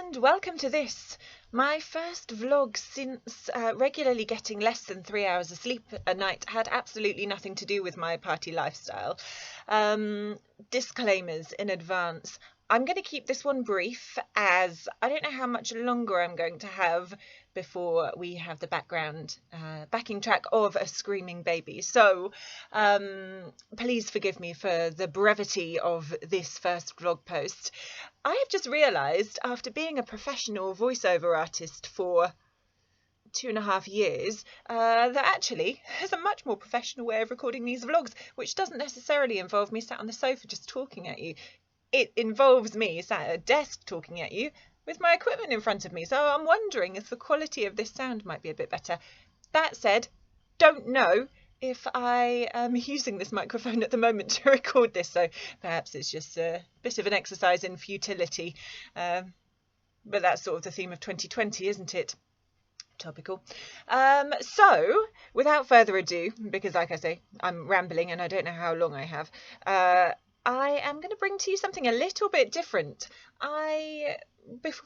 and welcome to this, my first vlog since regularly getting less than 3 hours of sleep a night had absolutely nothing to do with my party lifestyle. Disclaimers in advance. I'm going to keep this one brief as I don't know how much longer I'm going to have before we have the backing track of a screaming baby. So please forgive me for the brevity of this first vlog post. I have just realised, after being a professional voiceover artist for 2.5 years, that actually there's a much more professional way of recording these vlogs, which doesn't necessarily involve me sat on the sofa just talking at you. It involves me sat at a desk talking at you with my equipment in front of me. So I'm wondering if the quality of this sound might be a bit better. That said, don't know if I am using this microphone at the moment to record this, so perhaps it's just a bit of an exercise in futility. But that's sort of the theme of 2020, isn't it? Topical. So, without further ado, because like I say, I'm rambling and I don't know how long I have, I am going to bring to you something a little bit different.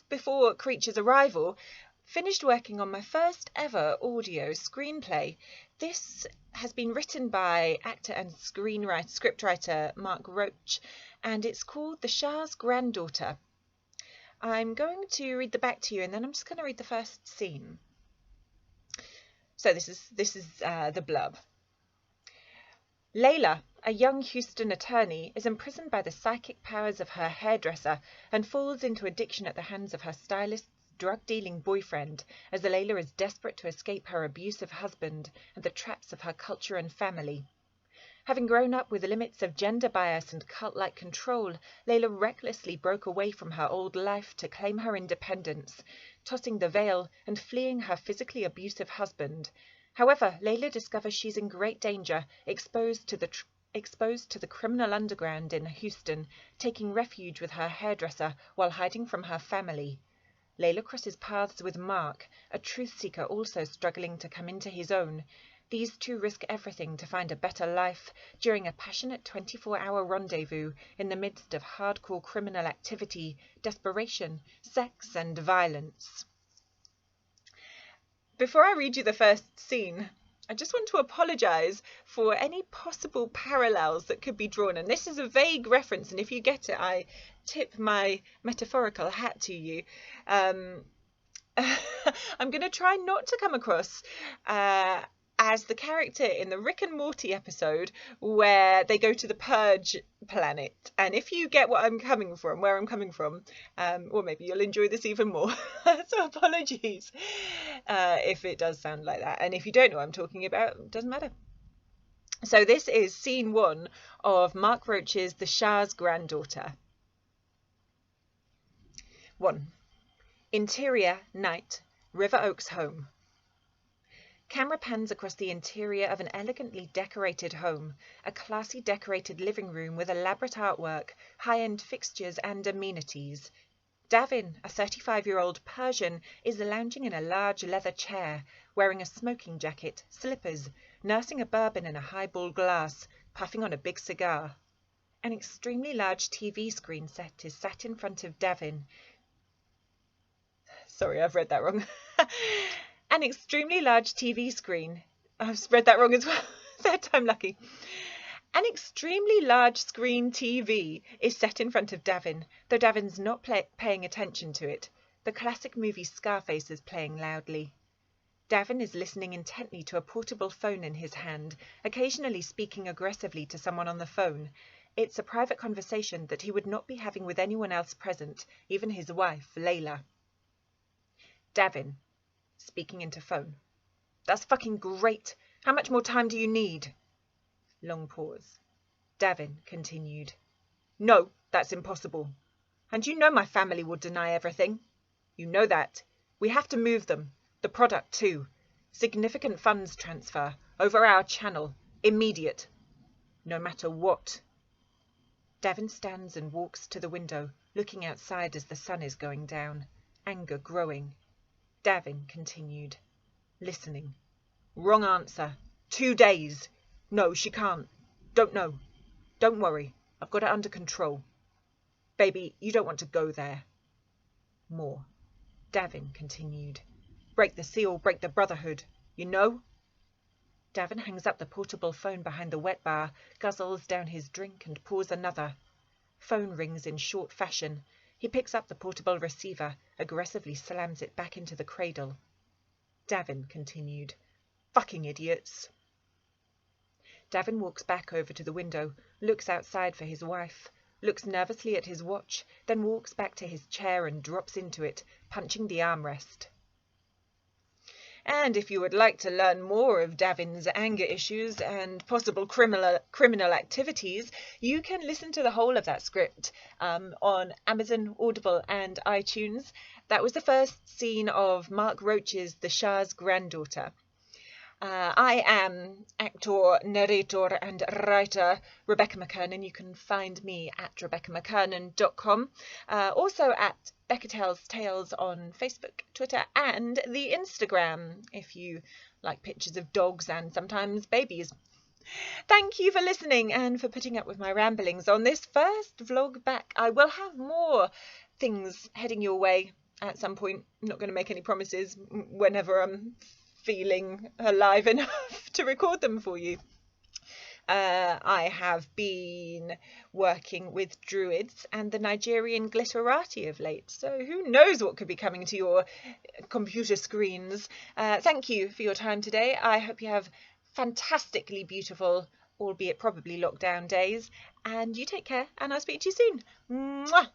Before Creature's arrival, finished working on my first ever audio screenplay. This has been written by actor and scriptwriter Mark Roach, and it's called The Shah's Granddaughter. I'm going to read the back to you, and then I'm just going to read the first scene. So this is the blurb. Layla, a young Houston attorney, is imprisoned by the psychic powers of her hairdresser and falls into addiction at the hands of her stylist's drug-dealing boyfriend, as Layla is desperate to escape her abusive husband and the traps of her culture and family. Having grown up with the limits of gender bias and cult-like control, Layla recklessly broke away from her old life to claim her independence, tossing the veil and fleeing her physically abusive husband. However, Layla discovers she's in great danger, exposed to the criminal underground in Houston, taking refuge with her hairdresser while hiding from her family. Layla crosses paths with Mark, a truth-seeker also struggling to come into his own. These two risk everything to find a better life during a passionate 24-hour rendezvous in the midst of hardcore criminal activity, desperation, sex, and violence. Before I read you the first scene, I just want to apologise for any possible parallels that could be drawn. And this is a vague reference, and if you get it, I tip my metaphorical hat to you. I'm going to try not to come across as the character in the Rick and Morty episode where they go to the Purge planet. And if you get where I'm coming from, or maybe you'll enjoy this even more. So apologies if it does sound like that. And if you don't know what I'm talking about, it doesn't matter. So this is scene 1 of Mark Roach's The Shah's Granddaughter. 1. Interior, night, River Oaks home. Camera pans across the interior of an elegantly decorated home, a classy decorated living room with elaborate artwork, high-end fixtures and amenities. Davin, a 35-year-old Persian, is lounging in a large leather chair, wearing a smoking jacket, slippers, nursing a bourbon in a highball glass, puffing on a big cigar. An extremely large TV screen set is sat in front of Davin. Sorry, I've read that wrong. An extremely large TV screen. I've read that wrong as well. Third time lucky. An extremely large screen TV is set in front of Davin, though Davin's not paying attention to it. The classic movie Scarface is playing loudly. Davin is listening intently to a portable phone in his hand, occasionally speaking aggressively to someone on the phone. It's a private conversation that he would not be having with anyone else present, even his wife, Layla. Davin, speaking into phone. That's fucking great. How much more time do you need? Long pause. Davin continued. No, that's impossible. And you know my family will deny everything. You know that. We have to move them. The product too. Significant funds transfer. Over our channel. Immediate. No matter what. Davin stands and walks to the window, looking outside as the sun is going down. Anger growing. Davin continued, listening. Wrong answer. 2 days. No, she can't. Don't know. Don't worry. I've got it under control. Baby, you don't want to go there. More. Davin continued. Break the seal, break the brotherhood. You know? Davin hangs up the portable phone behind the wet bar, guzzles down his drink and pours another. Phone rings in short fashion. He picks up the portable receiver, aggressively slams it back into the cradle. Davin continued. Fucking idiots. Davin walks back over to the window, looks outside for his wife, looks nervously at his watch, then walks back to his chair and drops into it, punching the armrest. And if you would like to learn more of Davin's anger issues and possible criminal activities, you can listen to the whole of that script on Amazon, Audible and iTunes. That was the first scene of Mark Roach's The Shah's Granddaughter. I am actor, narrator and writer Rebecca McKernan. You can find me at RebeccaMcKernan.com, also at Becca Tells Tales on Facebook, Twitter and the Instagram, if you like pictures of dogs and sometimes babies. Thank you for listening and for putting up with my ramblings on this first vlog back. I will have more things heading your way at some point. I'm not going to make any promises whenever I'm feeling alive enough to record them for you. I have been working with druids and the Nigerian glitterati of late, so who knows what could be coming to your computer screens. Thank you for your time today. I hope you have fantastically beautiful, albeit probably lockdown days, and you take care, and I'll speak to you soon. Mwah!